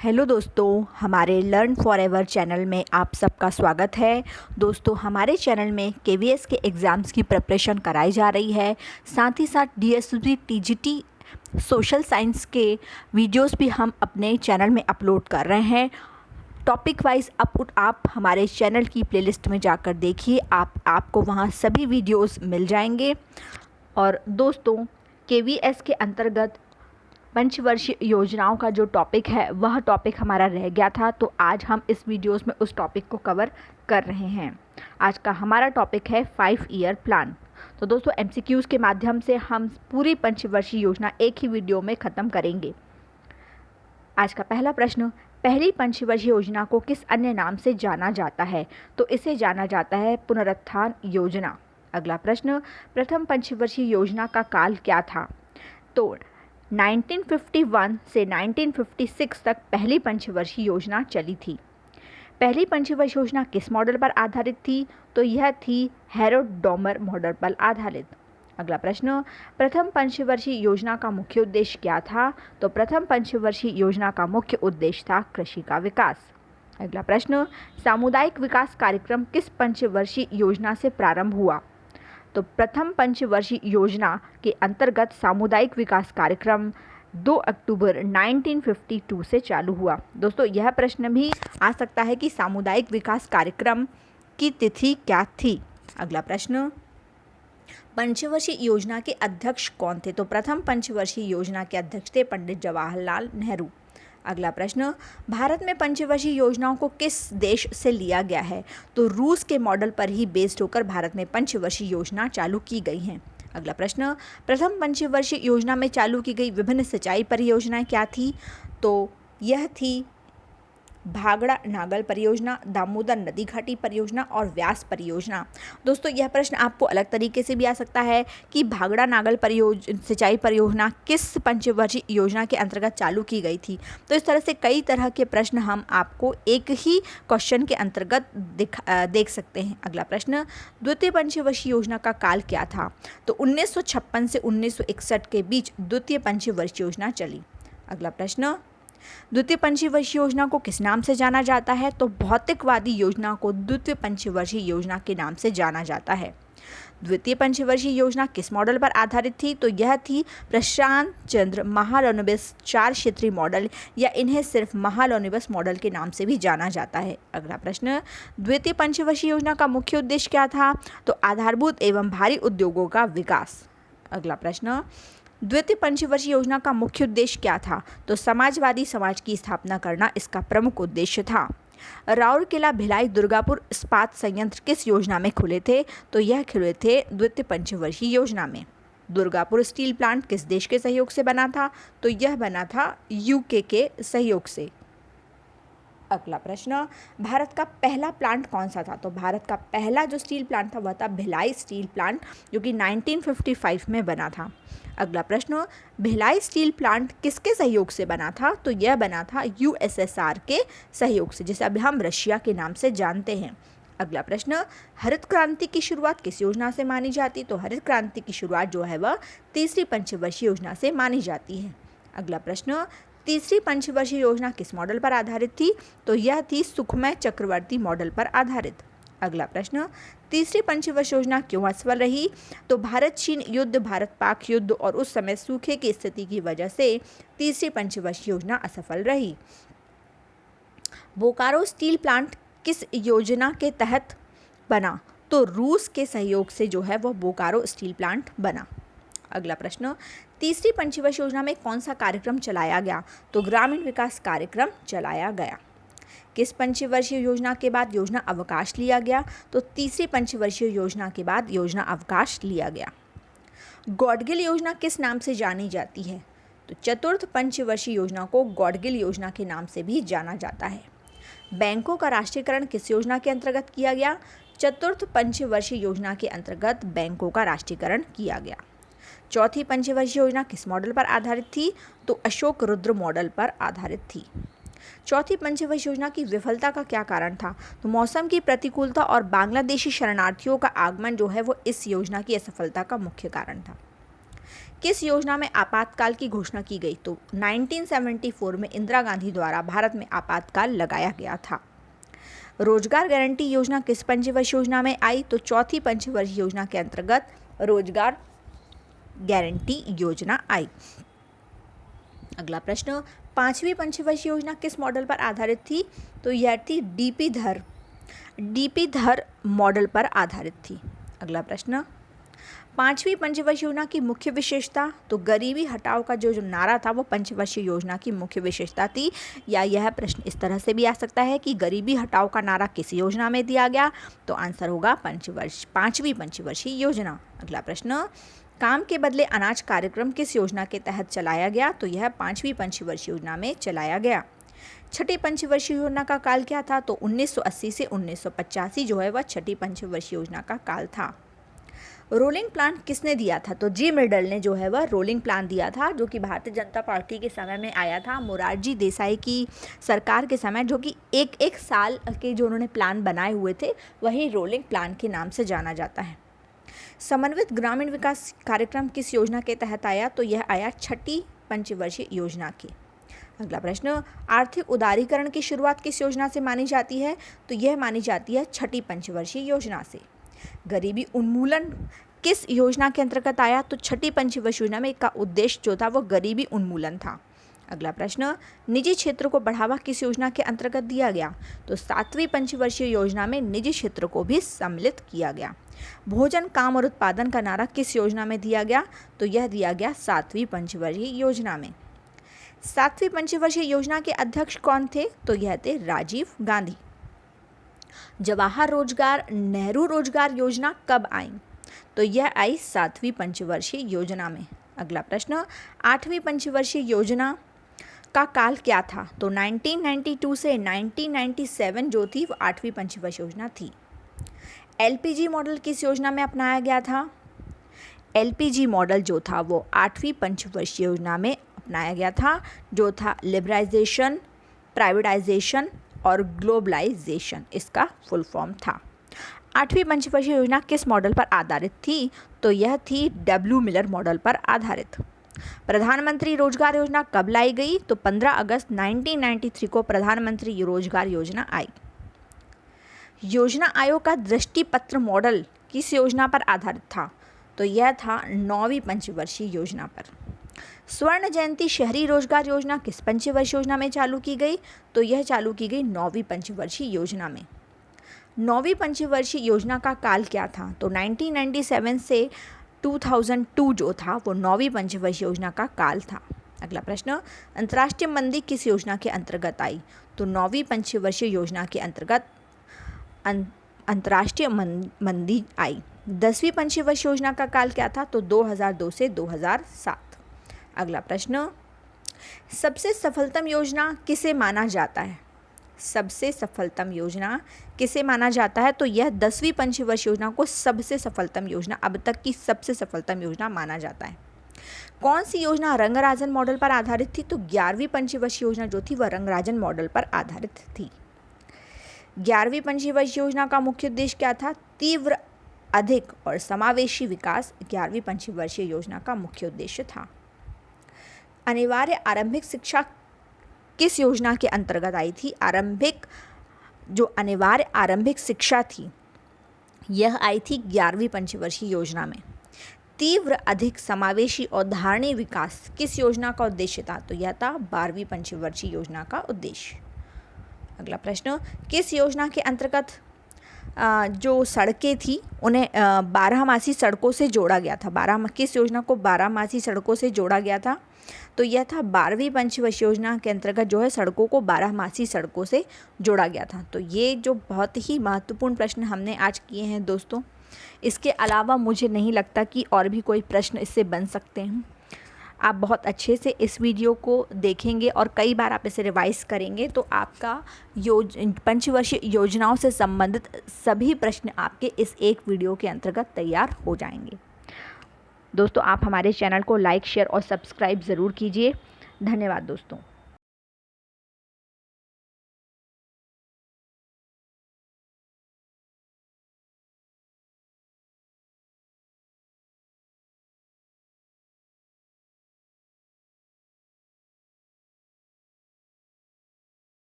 Hello दोस्तों, हमारे learn forever channel में आप सबका स्वागत है। दोस्तों, हमारे चैनल में केवीएस के एग्ज़ाम्स की प्रिपरेशन कराई जा रही है। साथ ही साथ डीएसपी टीजीटी सोशल साइंस के वीडियोस भी हम अपने चैनल में अपलोड कर रहे हैं। टॉपिक वाइज आप हमारे चैनल की प्लेलिस्ट में जाकर देखिए, आपको वहाँ सभी वीडियोस मिल जाएंगे। और दोस्तों, केवीएस के अंतर्गत पंचवर्षीय योजनाओं का जो टॉपिक है वह टॉपिक हमारा रह गया था, तो आज हम इस वीडियोस में उस टॉपिक को कवर कर रहे हैं। आज का हमारा टॉपिक है 5 ईयर प्लान। तो दोस्तों, एमसीक्यूज़ के माध्यम से हम पूरी पंचवर्षीय योजना एक ही वीडियो में ख़त्म करेंगे। आज का पहला प्रश्न, पहली पंचवर्षीय योजना को किस अन्य नाम से जाना जाता है? तो इसे जाना जाता है पुनरुत्थान योजना। अगला प्रश्न, प्रथम पंचवर्षीय योजना का काल क्या था? तो 1951 से 1956 तक पहली पंचवर्षीय योजना चली थी। पहली पंचवर्षीय योजना किस मॉडल पर आधारित थी? तो यह थी हेरोड-डॉमर मॉडल पर आधारित। अगला प्रश्न, प्रथम पंचवर्षीय योजना का मुख्य उद्देश्य क्या था? तो प्रथम पंचवर्षीय योजना का मुख्य उद्देश्य था कृषि का विकास। अगला प्रश्न, सामुदायिक विकास कार्यक्रम किस पंचवर्षीय योजना से प्रारंभ हुआ? तो प्रथम पंचवर्षीय योजना के अंतर्गत सामुदायिक विकास कार्यक्रम 2 अक्टूबर 1952 से चालू हुआ। दोस्तों, यह प्रश्न भी आ सकता है कि सामुदायिक विकास कार्यक्रम की तिथि क्या थी? अगला प्रश्न, पंचवर्षीय योजना के अध्यक्ष कौन थे? तो प्रथम पंचवर्षीय योजना के अध्यक्ष थे पंडित जवाहरलाल नेहरू। अगला प्रश्न, भारत में पंचवर्षीय योजनाओं को किस देश से लिया गया है? तो रूस के मॉडल पर ही बेस्ड होकर भारत में पंचवर्षीय योजना चालू की गई हैं। अगला प्रश्न, प्रथम पंचवर्षीय योजना में चालू की गई विभिन्न सिंचाई परियोजनाएं क्या थी? तो यह थी भागड़ा नागल परियोजना, दामोदर नदी घाटी परियोजना और व्यास परियोजना। दोस्तों, यह प्रश्न आपको अलग तरीके से भी आ सकता है कि भागड़ा नागल सिंचाई परियोजना किस पंचवर्षीय योजना के अंतर्गत चालू की गई थी। तो इस तरह से कई तरह के प्रश्न हम आपको एक ही क्वेश्चन के अंतर्गत देख सकते हैं। अगला प्रश्न, द्वितीय पंचवर्षीय योजना का काल क्या था? तो 1956 से 1961 के बीच द्वितीय पंचवर्षीय योजना चली। अगला प्रश्न, द्वितीय पंचवर्षीय योजना को किस नाम से जाना जाता है? तो भौतिकवादी योजना को द्वितीय पंचवर्षीय योजना के नाम से जाना जाता है। द्वितीय पंचवर्षीय योजना किस मॉडल पर आधारित थी? तो यह थी प्रशांत चंद्र महालनोबिस 4 क्षेत्रीय मॉडल, या इन्हें सिर्फ महालनोबिस मॉडल के नाम से भी जाना जाता है। अगला प्रश्न, द्वितीय पंचवर्षीय योजना का मुख्य उद्देश्य क्या था? तो आधारभूत एवं भारी उद्योगों का विकास। अगला प्रश्न, द्वितीय पंचवर्षीय योजना का मुख्य उद्देश्य क्या था? तो समाजवादी समाज की स्थापना करना इसका प्रमुख उद्देश्य था। राउरकेला, भिलाई, दुर्गापुर इस्पात संयंत्र किस योजना में खुले थे? तो यह खुले थे द्वितीय पंचवर्षीय योजना में। दुर्गापुर स्टील प्लांट किस देश के सहयोग से बना था? तो यह बना था यूके के सहयोग से। अगला प्रश्न, भारत का पहला प्लांट कौन सा था? तो भारत का पहला जो स्टील प्लांट था वह था भिलाई स्टील प्लांट, जो कि 1955 में बना था। अगला प्रश्न, भिलाई स्टील प्लांट किसके सहयोग से बना था? तो यह बना था यूएसएसआर के सहयोग से, जिसे अभी हम रशिया के नाम से जानते हैं। अगला प्रश्न, हरित क्रांति की शुरुआत किस योजना से मानी जाती? तो हरित क्रांति की शुरुआत जो है वह तीसरी पंचवर्षीय योजना से मानी जाती है। अगला प्रश्न, तीसरी पंचवर्षीय योजना किस मॉडल पर आधारित थी? तो यह थी सुखमय चक्रवर्ती मॉडल पर आधारित। अगला प्रश्न, तीसरी पंचवर्षीय योजना क्यों असफल रही? तो भारत चीन युद्ध, भारत पाक युद्ध और उस समय सूखे की स्थिति की वजह से तीसरी पंचवर्षीय योजना असफल रही। बोकारो स्टील प्लांट किस योजना के तहत बना? तो रूस के सहयोग से जो है वह बोकारो स्टील प्लांट बना। अगला प्रश्न, तीसरी पंचवर्षीय योजना में कौन सा कार्यक्रम चलाया गया? तो ग्रामीण विकास कार्यक्रम चलाया गया। किस पंचवर्षीय योजना के बाद योजना अवकाश लिया गया? तो तीसरी पंचवर्षीय योजना के बाद योजना अवकाश लिया गया। गॉडगिल योजना किस नाम से जानी जाती है? तो चतुर्थ पंचवर्षीय योजना को गॉडगिल योजना के नाम से भी जाना जाता है। बैंकों का राष्ट्रीयकरण किस योजना के अंतर्गत किया गया? चतुर्थ पंचवर्षीय योजना के अंतर्गत बैंकों का राष्ट्रीयकरण किया गया। चौथी पंचवर्षीय योजना किस मॉडल पर आधारित थी? तो अशोक रुद्र मॉडल पर आधारित थी। चौथी पंचवर्षीय योजना की विफलता का क्या कारण था? तो मौसम की प्रतिकूलता और बांग्लादेशी शरणार्थियों का आगमन जो है वो इस योजना की असफलता का मुख्य कारण था। किस योजना में आपातकाल की घोषणा की गई? तो 1974 में इंदिरा गांधी द्वारा भारत में आपातकाल लगाया गया था। रोजगार गारंटी योजना किस पंचवर्षीय योजना में आई? तो चौथी पंचवर्षीय योजना के अंतर्गत रोजगार गारंटी योजना आई। अगला प्रश्न, पांचवी पंचवर्षीय योजना किस मॉडल पर आधारित थी? तो यह थी डीपी धर मॉडल पर आधारित थी। अगला प्रश्न, पांचवी पंचवर्षीय योजना की मुख्य विशेषता? तो गरीबी हटाओ का जो नारा था वो पंचवर्षीय योजना की मुख्य विशेषता थी। या यह प्रश्न इस तरह से भी आ सकता है कि गरीबी हटाओ का नारा किस योजना में दिया गया? तो आंसर होगा पांचवी पंचवर्षीय योजना। अगला प्रश्न, काम के बदले अनाज कार्यक्रम किस योजना के तहत चलाया गया? तो यह पांचवी पंचवर्षीय योजना में चलाया गया। छठी पंचवर्षीय योजना का काल क्या था? तो 1980 से 1985 जो है वह छठी पंचवर्षीय योजना का काल था। रोलिंग प्लान किसने दिया था? तो जी मिडल ने जो है वह रोलिंग प्लान दिया था, जो कि भारतीय जनता पार्टी के समय में आया था, मोरारजी देसाई की सरकार के समय, जो कि एक साल के जो उन्होंने प्लान बनाए हुए थे वही रोलिंग प्लान के नाम से जाना जाता है। समन्वित ग्रामीण विकास कार्यक्रम किस योजना के तहत आया? तो यह आया छठी पंचवर्षीय योजना के। अगला प्रश्न, आर्थिक उदारीकरण की शुरुआत किस योजना से मानी जाती है? तो यह मानी जाती है छठी पंचवर्षीय योजना से। गरीबी उन्मूलन किस योजना के अंतर्गत आया? तो छठी पंचवर्षीय योजना में का उद्देश्य जो था वो गरीबी उन्मूलन था। अगला प्रश्न, निजी क्षेत्र को बढ़ावा किस योजना के अंतर्गत दिया गया? तो सातवीं पंचवर्षीय योजना में निजी क्षेत्र को भी सम्मिलित किया गया। भोजन, काम और उत्पादन का नारा किस योजना में दिया गया? तो यह दिया गया सातवीं पंचवर्षीय योजना में। सातवीं पंचवर्षीय योजना के अध्यक्ष कौन थे? तो यह थे राजीव गांधी। जवाहर नेहरू रोजगार योजना कब आई? तो यह आई सातवीं पंचवर्षीय योजना में। अगला प्रश्न, आठवीं पंचवर्षीय योजना का काल क्या था? तो 1992 से 1997 जो थी वो आठवीं पंचवर्षीय योजना थी। एलपीजी मॉडल किस योजना में अपनाया गया था? एलपीजी मॉडल जो था वो आठवीं पंचवर्षीय योजना में अपनाया गया था, जो था लिबरलाइजेशन, प्राइवेटाइजेशन और ग्लोबलाइजेशन, इसका फुल फॉर्म था। आठवीं पंचवर्षीय योजना किस मॉडल पर आधारित थी? तो यह थी डब्ल्यू मिलर मॉडल पर आधारित। प्रधानमंत्री रोजगार योजना कब लाई गई? तो 15 अगस्त 1993 को प्रधानमंत्री रोजगार योजना आई। योजना आयोग का दृष्टि पत्र मॉडल किस योजना पर आधारित था? तो यह था 9वीं पंचवर्षीय योजना पर। स्वर्ण जयंती शहरी रोजगार योजना किस पंचवर्षीय योजना में चालू की गई? तो यह चालू की गई 9वीं पंचवर्षीय योजना में। 9वीं पंचवर्षीय योजना का काल क्या था? तो 1997 से 2002 जो था वो 9वीं पंचवर्षीय योजना का काल था। अगला प्रश्न, अंतर्राष्ट्रीय मंदी किस योजना के अंतर्गत आई? तो 9वीं पंचवर्षीय योजना के अंतर्गत अंतर्राष्ट्रीय मंदी आई। 10वीं पंचवर्षीय योजना का काल क्या था? तो 2002 से 2007। अगला प्रश्न, सबसे सफलतम योजना किसे माना जाता है? सबसे सफलतम योजना किसे माना जाता है? तो यह 10वीं पंचवर्षीय योजना को सबसे सफलतम योजना, अब तक की सबसे सफलतम योजना माना जाता है। कौन सी योजना रंगराजन मॉडल पर आधारित थी? तो 11वीं पंचवर्षीय योजना जो थी वह रंगराजन मॉडल पर आधारित थी। 11वीं पंचवर्षीय योजना का मुख्य उद्देश्य क्या था? तीव्र, अधिक और समावेशी विकास 11वीं पंचवर्षीय योजना का मुख्य उद्देश्य था। अनिवार्य आरंभिक शिक्षा किस योजना के अंतर्गत आई थी? अनिवार्य आरंभिक शिक्षा थी यह आई थी 11वीं पंचवर्षीय योजना में। तीव्र, अधिक, समावेशी और धारणीय विकास किस योजना का उद्देश्य था? तो यह था 12वीं पंचवर्षीय योजना का उद्देश्य। अगला प्रश्न, किस योजना के अंतर्गत जो सड़कें थी उन्हें 12मासी सड़कों से जोड़ा गया था? किस योजना को 12मासी सड़कों से जोड़ा गया था? तो यह था 12वीं पंचवर्षीय योजना के अंतर्गत जो है सड़कों को 12मासी सड़कों से जोड़ा गया था। तो ये जो बहुत ही महत्वपूर्ण प्रश्न हमने आज किए हैं दोस्तों, इसके अलावा मुझे नहीं लगता कि और भी कोई प्रश्न इससे बन सकते हैं। आप बहुत अच्छे से इस वीडियो को देखेंगे और कई बार आप इसे रिवाइज़ करेंगे तो आपका पंचवर्षीय योजनाओं से संबंधित सभी प्रश्न आपके इस एक वीडियो के अंतर्गत तैयार हो जाएंगे। दोस्तों, आप हमारे चैनल को लाइक, शेयर और सब्सक्राइब ज़रूर कीजिए। धन्यवाद दोस्तों।